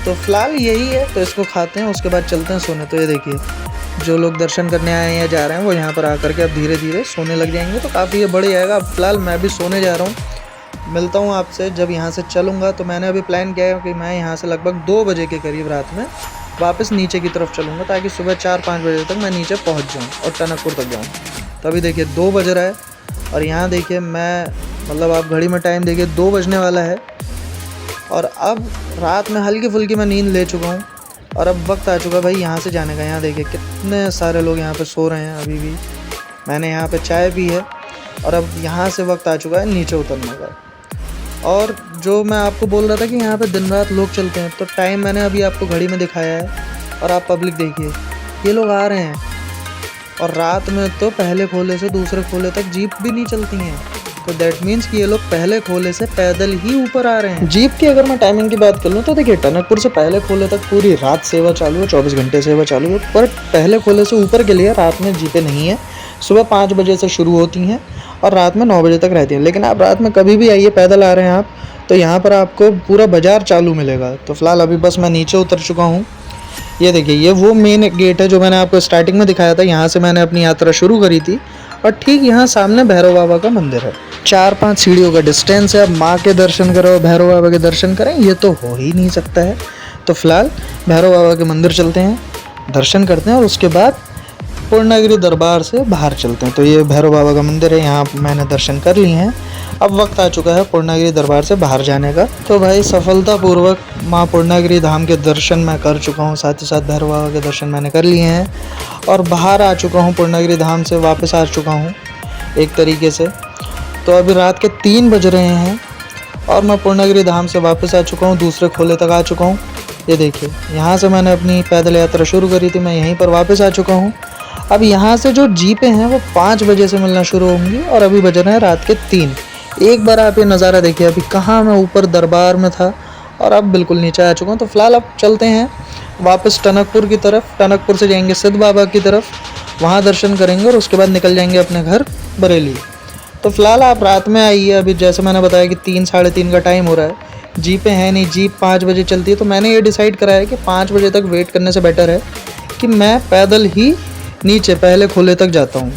तो फ़िलहाल यही है, तो इसको खाते हैं उसके बाद चलते हैं सोने। तो ये देखिए जो लोग दर्शन करने आए हैं या जा रहे हैं वो यहाँ पर आकर के अब धीरे धीरे सोने लग जाएंगे, तो काफ़ी ये बढ़िया आएगा। अब फ़िलहाल मैं भी सोने जा रहा हूँ, मिलता हूँ आपसे जब यहाँ से चलूँगा। तो मैंने अभी प्लान किया है कि मैं यहाँ से लगभग 2 बजे के करीब रात में वापस नीचे की तरफ चलूँगा, ताकि सुबह 4-5 बजे तक मैं नीचे पहुँच जाऊँ और टनकपुर तक जाऊँ। तो अभी देखिए 2 बज रहा है और यहाँ देखिए मैं मतलब आप घड़ी में टाइम देखिए 2 बजने वाला है और अब रात में हल्की फुल्की मैं नींद ले चुका हूँ और अब वक्त आ चुका है भाई यहाँ से जाने का। यहाँ देखिए कितने सारे लोग यहाँ पे सो रहे हैं, अभी भी मैंने यहाँ पे चाय पी है और अब यहाँ से वक्त आ चुका है नीचे उतरने का। और जो मैं आपको बोल रहा था कि यहाँ पे दिन रात लोग चलते हैं, तो टाइम मैंने अभी आपको घड़ी में दिखाया है और आप पब्लिक देखिए ये लोग आ रहे हैं। और रात में तो पहले खोले से दूसरे खोले तक जीप भी नहीं चलती हैं, तो दैट मीन्स कि ये लोग पहले खोले से पैदल ही ऊपर आ रहे हैं। जीप की अगर मैं टाइमिंग की बात कर लूँ तो देखिए टनकपुर से पहले खोले तक पूरी रात सेवा चालू है, 24 घंटे सेवा चालू है। पर पहले खोले से ऊपर के लिए रात में जीपें नहीं है, सुबह 5 बजे से शुरू होती हैं और रात में 9 बजे तक रहती हैं। लेकिन आप रात में कभी भी आइए, पैदल आ रहे हैं आप, तो यहाँ पर आपको पूरा बाज़ार चालू मिलेगा। तो फिलहाल अभी बस मैं नीचे उतर चुका हूँ। ये देखिए ये वो मेन गेट है जो मैंने आपको स्टार्टिंग में दिखाया था, यहाँ से मैंने अपनी यात्रा शुरू करी थी और ठीक यहाँ सामने भैरव बाबा का मंदिर है। 4-5 सीढ़ियों का डिस्टेंस है। अब माँ के दर्शन करो, भैरव बाबा के दर्शन करें, ये तो हो ही नहीं सकता है। तो फिलहाल भैरव बाबा के मंदिर चलते हैं, दर्शन करते हैं और उसके बाद पूर्णागिरि दरबार से बाहर चलते हैं। तो ये भैरव बाबा का मंदिर है, यहाँ मैंने दर्शन कर लिए हैं। अब वक्त आ चुका है पूर्णागिरि दरबार से बाहर जाने का। तो भाई सफलतापूर्वक माँ पूर्णागिरि धाम के दर्शन मैं कर चुका हूँ, साथ ही साथ भैरव बाबा के दर्शन मैंने कर लिए हैं और बाहर आ चुका हूँ, पूर्णागिरि धाम से वापस आ चुका हूँ एक तरीके से। तो अभी रात के 3 बज रहे हैं और मैं पूर्णागिरि धाम से वापस आ चुका हूँ, दूसरे खोले तक आ चुका हूँ। ये देखिए यहाँ से मैंने अपनी पैदल यात्रा शुरू करी थी, मैं यहीं पर वापस आ चुका हूँ। अब यहाँ से जो जीपें हैं वो 5 बजे से मिलना शुरू होंगी और अभी बज रहे हैं रात के 3। एक बार आप ये नज़ारा देखिए, अभी कहाँ मैं ऊपर दरबार में था और अब बिल्कुल नीचे आ चुका हूँ। तो फिलहाल अब चलते हैं वापस टनकपुर की तरफ। टनकपुर से जाएंगे सिद्ध बाबा की तरफ, वहाँ दर्शन करेंगे और उसके बाद निकल जाएंगे अपने घर बरेली। तो फिलहाल आप रात में आइए, अभी जैसे मैंने बताया कि 3-3:30 का टाइम हो रहा है, जीपें हैं नहीं, जीप 5 बजे चलती है। तो मैंने ये डिसाइड करा है कि 5 बजे तक वेट करने से बेटर है कि मैं पैदल ही नीचे पहले खोले तक जाता हूँ।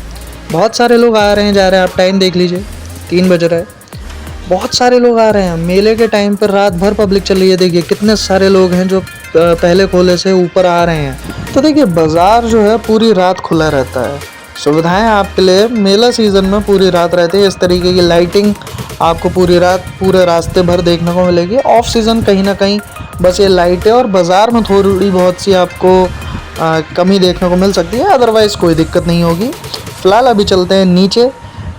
बहुत सारे लोग आ रहे हैं जा रहे हैं, आप टाइम देख लीजिए 3 बज रहा है, बहुत सारे लोग आ रहे हैं। मेले के टाइम पर रात भर पब्लिक चल रही है, देखिए कितने सारे लोग हैं जो पहले खोले से ऊपर आ रहे हैं। तो देखिए बाज़ार जो है पूरी रात खुला रहता है, सुविधाएं आपके लिए मेला सीज़न में पूरी रात रहती है। इस तरीके की लाइटिंग आपको पूरी रात पूरे रास्ते भर देखने को मिलेगी। ऑफ सीज़न कहीं ना कहीं बस ये लाइटें और बाज़ार में थोड़ी बहुत सी आपको कमी देखने को मिल सकती है, अदरवाइज़ कोई दिक्कत नहीं होगी। फ़िलहाल अभी चलते हैं नीचे,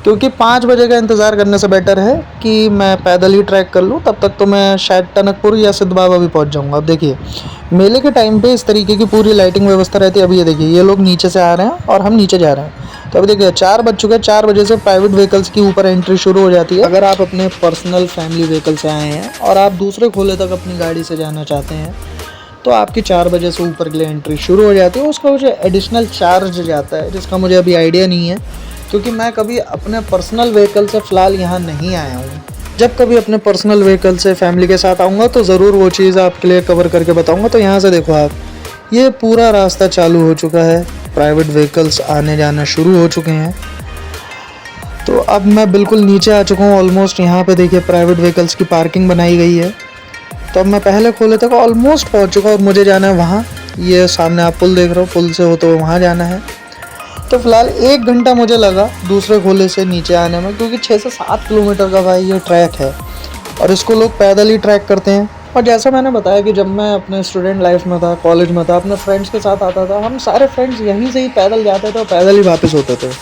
क्योंकि 5 बजे का इंतज़ार करने से बेटर है कि मैं पैदल ही ट्रैक कर लूँ, तब तक तो मैं शायद टनकपुर या सिद्ध बाबा भी पहुँच जाऊँगा। अब देखिए मेले के टाइम पे इस तरीके की पूरी लाइटिंग व्यवस्था रहती है। अभी ये देखिए ये लोग नीचे से आ रहे हैं और हम नीचे जा रहे हैं। तो अभी देखिए 4 बज चुके हैं, 4 बजे से प्राइवेट व्हीकल्स की ऊपर एंट्री शुरू हो जाती है। अगर आप अपने पर्सनल फैमिली व्हीकल से आए हैं और आप दूसरे खोले तक अपनी गाड़ी से जाना चाहते हैं तो आपकी 4 बजे से ऊपर के लिए एंट्री शुरू हो जाती है। उसका मुझे एडिशनल चार्ज जाता है, जिसका मुझे अभी आइडिया नहीं है, क्योंकि मैं कभी अपने पर्सनल व्हीकल से फ़िलहाल यहाँ नहीं आया हूँ। जब कभी अपने पर्सनल व्हीकल से फैमिली के साथ आऊँगा तो ज़रूर वो चीज़ आपके लिए कवर करके बताऊँगा। तो यहाँ से देखो आप, ये पूरा रास्ता चालू हो चुका है, प्राइवेट व्हीकल्स आने जाना शुरू हो चुके हैं। तो अब मैं बिल्कुल नीचे आ चुका हूँ ऑलमोस्ट। यहाँ पे देखिए प्राइवेट व्हीकल्स की पार्किंग बनाई गई है। तो अब मैं पहले खोले तक ऑलमोस्ट पहुँच चुका और मुझे जाना है वहाँ, ये सामने आप पुल देख रहे हो, पुल से होते हुए वहाँ जाना है। तो फिलहाल 1 घंटा मुझे लगा दूसरे खोले से नीचे आने में, क्योंकि 6 से 7 किलोमीटर का भाई ये ट्रैक है और इसको लोग पैदल ही ट्रैक करते हैं। और जैसा मैंने बताया कि जब मैं अपने स्टूडेंट लाइफ में था, कॉलेज में था, अपने फ्रेंड्स के साथ आता था, हम सारे फ्रेंड्स यहीं से ही पैदल जाते थे और पैदल ही वापस होते थे।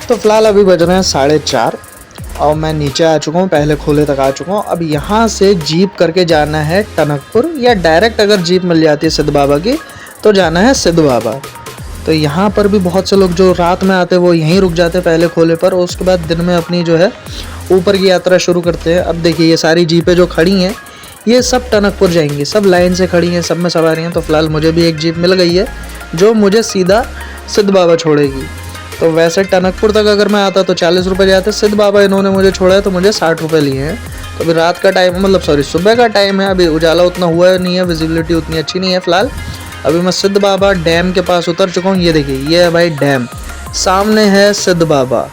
तो फिलहाल अभी बज रहे हैं 4:30 और मैं नीचे आ चुका हूँ, पहले खोले तक आ चुका हूँ। अब यहाँ से जीप करके जाना है टनकपुर, या डायरेक्ट अगर जीप मिल जाती है सिद्ध बाबा की तो जाना है सिद्ध बाबा। तो यहाँ पर भी बहुत से लोग जो रात में आते हैं वो यहीं रुक जाते हैं पहले खोले पर, और उसके बाद दिन में अपनी जो है ऊपर की यात्रा शुरू करते हैं। अब देखिए ये सारी जीपें जो खड़ी हैं ये सब टनकपुर जाएंगी, सब लाइन से खड़ी हैं, सब में सवारी हैं। तो फिलहाल मुझे भी एक जीप मिल गई है जो मुझे सीधा सिद्ध बाबा छोड़ेगी। तो वैसे टनकपुर तक अगर मैं आता तो 40 रुपये जाते, सिद्ध बाबा इन्होंने मुझे छोड़ा है तो मुझे 60 रुपये लिए हैं। तो अभी रात का टाइम है, मतलब सॉरी सुबह का टाइम है, अभी उजाला उतना हुआ नहीं है, विजिबिलिटी उतनी अच्छी नहीं है फिलहाल। अभी मैं सिद्ध बाबा डैम के पास उतर चुका हूँ। ये देखिए ये है भाई डैम, सामने है सिद्ध बाबा।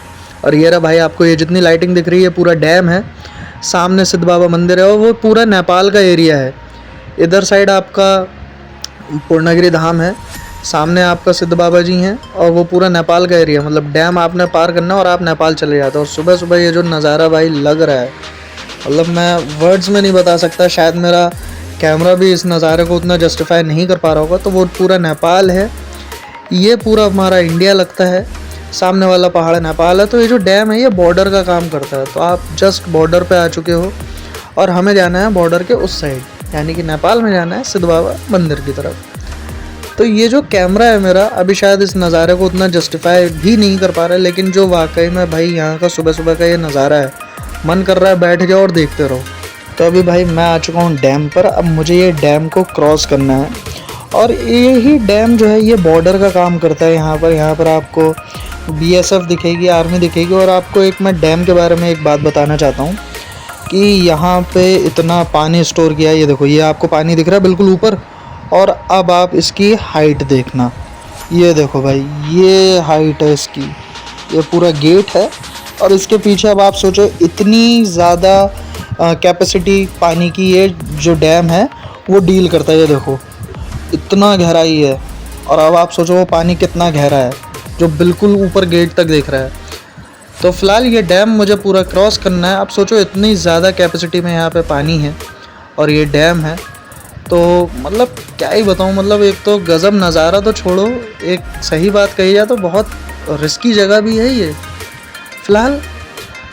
और ये रहा भाई, आपको ये जितनी लाइटिंग दिख रही है पूरा डैम है, सामने सिद्ध बाबा मंदिर है और वो पूरा नेपाल का एरिया है। इधर साइड आपका पूर्णगिरी धाम है, सामने आपका सिद्ध बाबा जी हैं और वो पूरा नेपाल का एरिया, मतलब डैम आपने पार करना और आप नेपाल चले जाते हो। और सुबह सुबह ये जो नज़ारा भाई लग रहा है, मतलब मैं वर्ड्स में नहीं बता सकता, शायद मेरा कैमरा भी इस नज़ारे को उतना जस्टिफाई नहीं कर पा रहा होगा। तो वो पूरा नेपाल है, ये पूरा हमारा इंडिया लगता है, सामने वाला पहाड़ नेपाल है। तो ये जो डैम है ये बॉर्डर का काम करता है। तो आप जस्ट बॉर्डर पे आ चुके हो और हमें जाना है बॉर्डर के उस साइड, यानी कि नेपाल में जाना है सिद्ध बाबा मंदिर की तरफ। तो ये जो कैमरा है मेरा अभी शायद इस नज़ारे को उतना जस्टिफाई भी नहीं कर पा रहा है, लेकिन जो वाकई में भाई यहाँ का सुबह सुबह का ये नज़ारा है, मन कर रहा है बैठ जाओ और देखते रहो। तो अभी भाई मैं आ चुका हूँ डैम पर। अब मुझे ये डैम को क्रॉस करना है और यही डैम जो है ये बॉर्डर का काम करता है। यहाँ पर आपको BSF दिखेगी, आर्मी दिखेगी। और आपको एक मैं डैम के बारे में एक बात बताना चाहता हूँ कि यहाँ पे इतना पानी स्टोर किया है। ये देखो ये आपको पानी दिख रहा है बिल्कुल ऊपर, और अब आप इसकी हाइट देखना, ये देखो भाई ये हाइट है इसकी, ये पूरा गेट है। और इसके पीछे अब आप सोचो इतनी ज़्यादा कैपेसिटी पानी की ये जो डैम है वो डील करता है। ये देखो इतना गहराई है, और अब आप सोचो वो पानी कितना गहरा है जो बिल्कुल ऊपर गेट तक देख रहा है। तो फ़िलहाल ये डैम मुझे पूरा क्रॉस करना है। आप सोचो इतनी ज़्यादा कैपेसिटी में यहाँ पे पानी है और ये डैम है, तो मतलब क्या ही बताऊँ, मतलब एक तो गज़ब नज़ारा तो छोड़ो, एक सही बात कही जाए तो बहुत रिस्की जगह भी है ये। फ़िलहाल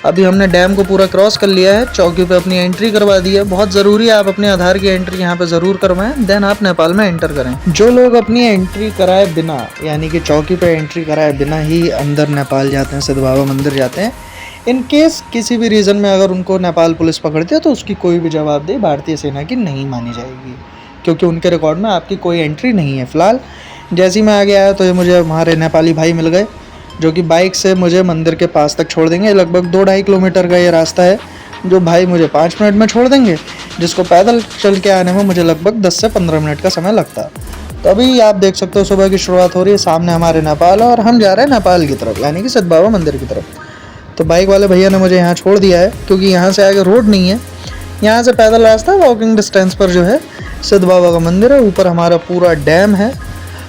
अभी हमने डैम को पूरा क्रॉस कर लिया है, चौकी पे अपनी एंट्री करवा दी है। बहुत ज़रूरी है आप अपने आधार की एंट्री यहाँ पे ज़रूर करवाएं, देन आप नेपाल में एंटर करें। जो लोग अपनी एंट्री कराए बिना, यानी कि चौकी पे एंट्री कराए बिना ही अंदर नेपाल जाते हैं, सिद्ध बाबा मंदिर जाते हैं, इन केस किसी भी रीज़न में अगर उनको नेपाल पुलिस पकड़ती है तो उसकी कोई भी जवाबदेही भारतीय सेना की नहीं मानी जाएगी, क्योंकि उनके रिकॉर्ड में आपकी कोई एंट्री नहीं है। फ़िलहाल जैसे ही मैं आगे आया तो ये मुझे हमारे नेपाली भाई मिल गए जो कि बाइक से मुझे मंदिर के पास तक छोड़ देंगे। लगभग 2-2.5 किलोमीटर का ये रास्ता है जो भाई मुझे 5 मिनट में छोड़ देंगे, जिसको पैदल चल के आने में मुझे लगभग 10 से 15 मिनट का समय लगता है। तो अभी आप देख सकते हो सुबह की शुरुआत हो रही है, सामने हमारे नेपाल है और हम जा रहे हैं नेपाल की तरफ, यानी कि सिद्ध बाबा मंदिर की तरफ। तो बाइक वाले भैया ने मुझे यहाँ छोड़ दिया है क्योंकि यहाँ से आगे रोड नहीं है, यहाँ से पैदल रास्ता, वॉकिंग डिस्टेंस पर जो है सिद्ध बाबा का मंदिर है। ऊपर हमारा पूरा डैम है।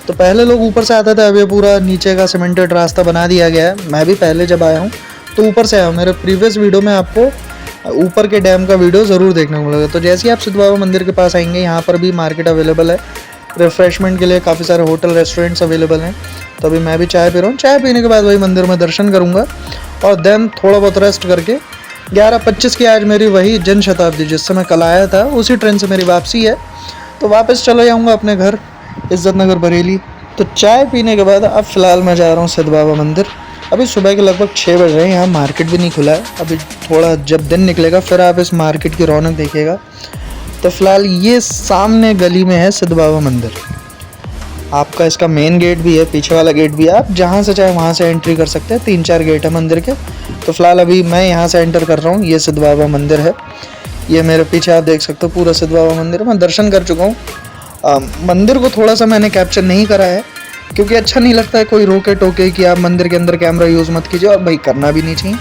तो पहले लोग ऊपर से आते थे, अब ये पूरा नीचे का सीमेंटेड रास्ता बना दिया गया है। मैं भी पहले जब आया हूँ तो ऊपर से आया हूँ, मेरे प्रीवियस वीडियो में आपको ऊपर के डैम का वीडियो ज़रूर देखने को मिलेगा। तो जैसे ही आप सिद्ध बाबा मंदिर के पास आएंगे, यहाँ पर भी मार्केट अवेलेबल है, रिफ्रेशमेंट के लिए काफ़ी सारे होटल रेस्टोरेंट्स अवेलेबल हैं। तो अभी मैं भी चाय पी रहा हूँ, चाय पीने के बाद वही मंदिर में दर्शन करूँगा और देन थोड़ा बहुत रेस्ट करके 11:25 की आज मेरी वही जन शताब्दी जिससे मैं कल आया था उसी ट्रेन से मेरी वापसी है। तो वापस चला जाऊँगा अपने घर इज्जत नगर बरेली। तो चाय पीने के बाद अब फ़िलहाल मैं जा रहा हूँ सिद्ध बाबा मंदिर। अभी सुबह के लगभग 6 बज रहे हैं, यहाँ मार्केट भी नहीं खुला है। अभी थोड़ा जब दिन निकलेगा फिर आप इस मार्केट की रौनक देखिएगा। तो फ़िलहाल ये सामने गली में है सिद्ध बाबा मंदिर। आपका इसका मेन गेट भी है, पीछे वाला गेट भी है, आप जहाँ से चाहे वहाँ से एंट्री कर सकते हैं। 3-4 गेट है मंदिर के। तो फ़िलहाल अभी मैं यहाँ से एंटर कर रहा हूँ, ये सिद्ध बाबा मंदिर है। ये मेरे पीछे आप देख सकते हो पूरा सिद्ध बाबा मंदिर। मैं दर्शन कर चुका हूँ। मंदिर को थोड़ा सा मैंने कैप्चर नहीं करा है क्योंकि अच्छा नहीं लगता है कोई रोके टोके कि आप मंदिर के अंदर कैमरा यूज़ मत कीजिए, और भाई करना भी नहीं चाहिए।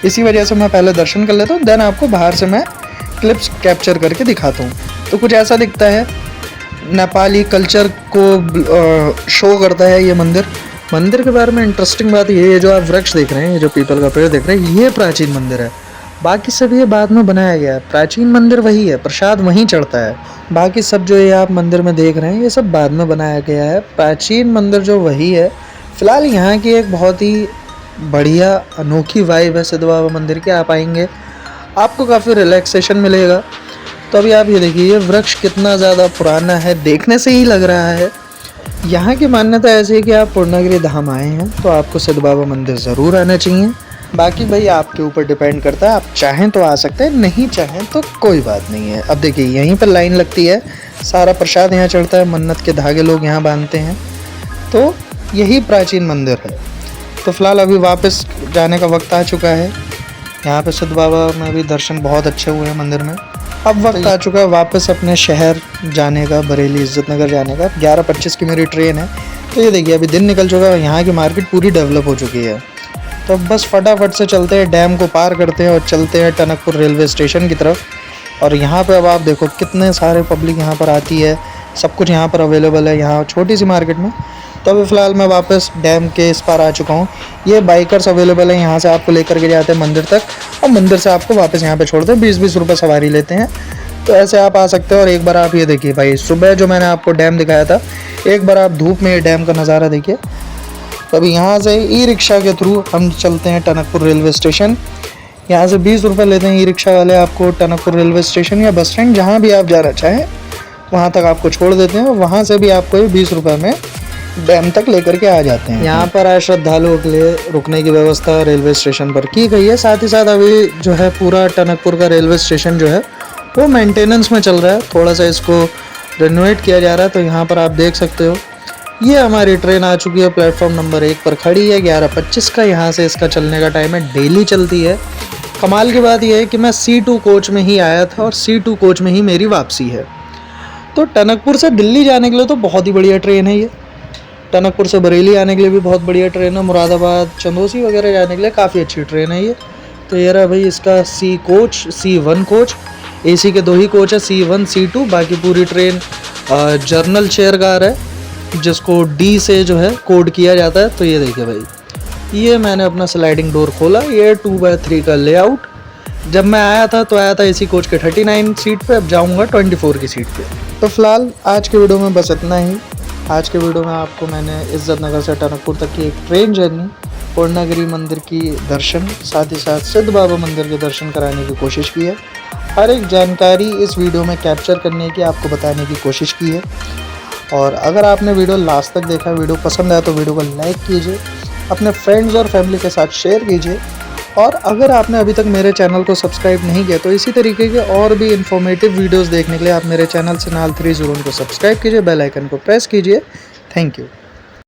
इसी वजह से मैं पहले दर्शन कर लेता हूँ, देन आपको बाहर से मैं क्लिप्स कैप्चर करके दिखाता हूँ। तो कुछ ऐसा दिखता है, नेपाली कल्चर को शो करता है ये मंदिर। मंदिर के बारे में इंटरेस्टिंग बात ये है, जो आप वृक्ष देख रहे हैं, ये जो पीपल का पेड़ देख रहे हैं, ये प्राचीन मंदिर है। बाकी सब ये बाद में बनाया गया है। प्राचीन मंदिर वही है, प्रसाद वहीं चढ़ता है। बाकी सब जो ये आप मंदिर में देख रहे हैं ये सब बाद में बनाया गया है। प्राचीन मंदिर जो वही है। फ़िलहाल यहाँ की एक बहुत ही बढ़िया अनोखी वाइब है सिद्ध बाबा मंदिर की। आप आएंगे आपको काफ़ी रिलैक्सेशन मिलेगा। तो अभी आप ये देखिए ये वृक्ष कितना ज़्यादा पुराना है, देखने से ही लग रहा है। यहाँ की मान्यता ऐसी है कि आप पूर्णगिरी धाम आए हैं तो आपको सिद्ध बाबा मंदिर ज़रूर आना चाहिए। बाकी भाई आपके ऊपर डिपेंड करता है, आप चाहें तो आ सकते हैं, नहीं चाहें तो कोई बात नहीं है। अब देखिए यहीं पर लाइन लगती है, सारा प्रसाद यहाँ चढ़ता है, मन्नत के धागे लोग यहाँ बांधते हैं, तो यही प्राचीन मंदिर है। तो फिलहाल अभी वापस जाने का वक्त आ चुका है। यहाँ पे सिद्ध बाबा में भी दर्शन बहुत अच्छे हुए हैं मंदिर में। अब वक्त आ चुका है वापस अपने शहर जाने का, बरेली इज्जतनगर जाने का। 11:25 की मेरी ट्रेन है। तो ये देखिए अभी दिन निकल चुका है, यहाँ की मार्केट पूरी डेवलप हो चुकी है। तो बस फटाफट से चलते हैं, डैम को पार करते हैं और चलते हैं टनकपुर रेलवे स्टेशन की तरफ। और यहाँ पे अब आप देखो कितने सारे पब्लिक यहाँ पर आती है, सब कुछ यहाँ पर अवेलेबल है यहाँ छोटी सी मार्केट में। तो अभी फ़िलहाल मैं वापस डैम के इस पार आ चुका हूँ। ये बाइकर्स अवेलेबल है, यहाँ से आपको लेकर के जाते हैं मंदिर तक और मंदिर से आपको वापस यहाँ पे छोड़ते हैं। 20-20 रुपये सवारी लेते हैं। तो ऐसे आप आ सकते हो। और एक बार आप ये देखिए भाई, सुबह जो मैंने आपको डैम दिखाया था, एक बार आप धूप में ये डैम का नज़ारा देखिए। तो अभी यहाँ से ई रिक्शा के थ्रू हम चलते हैं टनकपुर रेलवे स्टेशन। यहाँ से 20 रुपये लेते हैं ई रिक्शा वाले आपको टनकपुर रेलवे स्टेशन या बस स्टैंड, जहाँ भी आप जाना चाहें वहाँ तक आपको छोड़ देते हैं। और वहाँ से भी आपको ये 20 रुपये में डैम तक लेकर के आ जाते हैं। यहाँ पर आए श्रद्धालुओं के लिए रुकने की व्यवस्था रेलवे स्टेशन पर की गई है। साथ ही साथ अभी जो है पूरा टनकपुर का रेलवे स्टेशन जो है वो मेंटेनेंस में चल रहा है, थोड़ा सा इसको रेनोवेट किया जा रहा है। तो यहाँ पर आप देख सकते हो ये हमारी ट्रेन आ चुकी है, प्लेटफॉर्म नंबर 1 पर खड़ी है। 11:25 का यहाँ से इसका चलने का टाइम है, डेली चलती है। कमाल की बात यह है कि मैं C2 कोच में ही आया था और C2 कोच में ही मेरी वापसी है। तो टनकपुर से दिल्ली जाने के लिए तो बहुत ही बढ़िया ट्रेन है ये। टनकपुर से बरेली आने के लिए भी बहुत बढ़िया ट्रेन है। मुरादाबाद, चंदौसी वगैरह जाने के लिए काफ़ी अच्छी ट्रेन है ये। तो ये रहा भाई इसका C1 कोच। AC के 2 ही कोच है, C1 C2। बाकी पूरी ट्रेन जर्नल चेयर कार है जिसको D से जो है कोड किया जाता है। तो ये देखिए भाई, ये मैंने अपना स्लाइडिंग डोर खोला, ये 2x3 का लेआउट। जब मैं आया था तो आया था AC कोच के 39 सीट पे, अब जाऊंगा 24 की सीट पे। तो फिलहाल आज के वीडियो में बस इतना ही। आज के वीडियो में आपको मैंने इज्जतनगर से टनकपुर तक की एक ट्रेन जर्नी, पूर्णागिरि मंदिर की दर्शन, साथ ही साथ सिद्ध बाबा मंदिर के दर्शन कराने की कोशिश की है। हर एक जानकारी इस वीडियो में कैप्चर करने की, आपको बताने की कोशिश की है। और अगर आपने वीडियो लास्ट तक देखा, वीडियो पसंद आया तो वीडियो को लाइक कीजिए, अपने फ्रेंड्स और फैमिली के साथ शेयर कीजिए। और अगर आपने अभी तक मेरे चैनल को सब्सक्राइब नहीं किया तो इसी तरीके के और भी इन्फॉर्मेटिव वीडियोस देखने के लिए आप मेरे चैनल सिनाल 3 ज़रूर को सब्सक्राइब कीजिए, बेल आइकन को प्रेस कीजिए। Thank you.